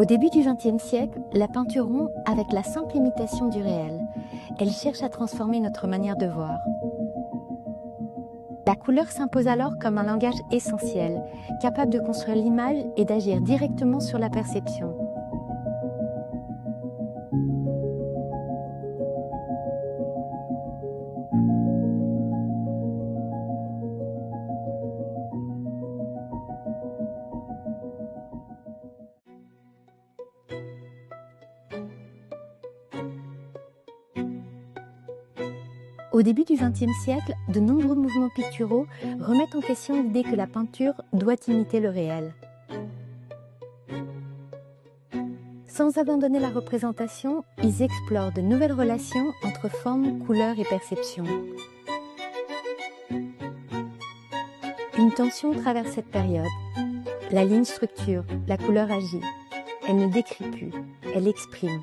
Au début du XXe siècle, la peinture rompt avec la simple imitation du réel. Elle cherche à transformer notre manière de voir. La couleur s'impose alors comme un langage essentiel, capable de construire l'image et d'agir directement sur la perception. Au début du XXe siècle, de nombreux mouvements picturaux remettent en question l'idée que la peinture doit imiter le réel. Sans abandonner la représentation, ils explorent de nouvelles relations entre forme, couleur et perception. Une tension traverse cette période. La ligne structure, la couleur agit. Elle ne décrit plus, elle exprime.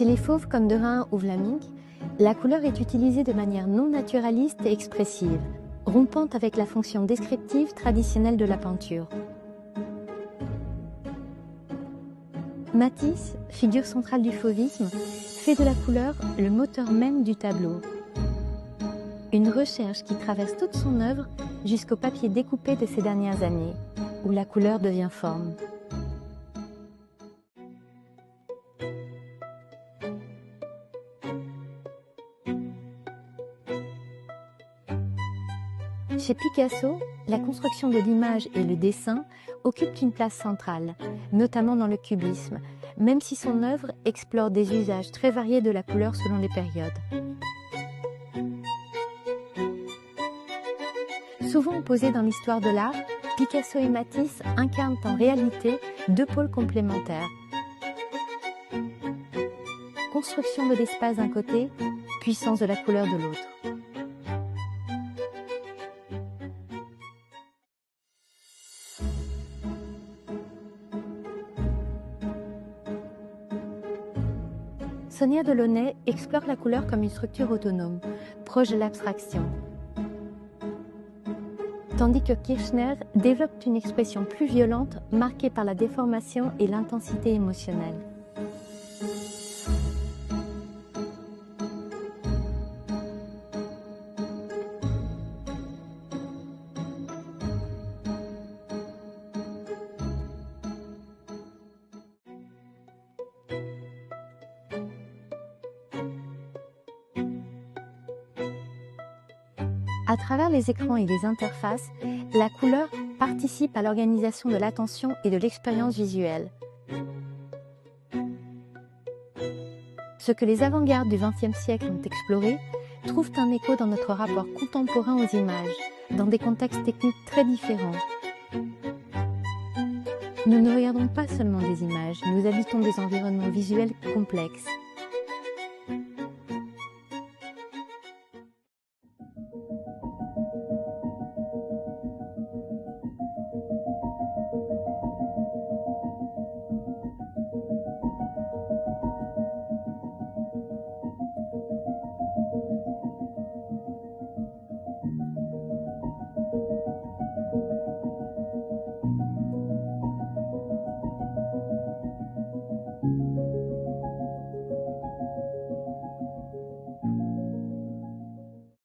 Chez les fauves comme Derain ou Vlaminck, la couleur est utilisée de manière non naturaliste et expressive, rompant avec la fonction descriptive traditionnelle de la peinture. Matisse, figure centrale du fauvisme, fait de la couleur le moteur même du tableau. Une recherche qui traverse toute son œuvre jusqu'au papier découpé de ces dernières années, où la couleur devient forme. Chez Picasso, la construction de l'image et le dessin occupent une place centrale, notamment dans le cubisme, même si son œuvre explore des usages très variés de la couleur selon les périodes. Souvent opposés dans l'histoire de l'art, Picasso et Matisse incarnent en réalité deux pôles complémentaires. Construction de l'espace d'un côté, puissance de la couleur de l'autre. Sonia Delaunay explore la couleur comme une structure autonome, proche de l'abstraction. Tandis que Kirchner développe une expression plus violente, marquée par la déformation et l'intensité émotionnelle. À travers les écrans et les interfaces, la couleur participe à l'organisation de l'attention et de l'expérience visuelle. Ce que les avant-gardes du XXe siècle ont exploré trouve un écho dans notre rapport contemporain aux images, dans des contextes techniques très différents. Nous ne regardons pas seulement des images, nous habitons des environnements visuels complexes.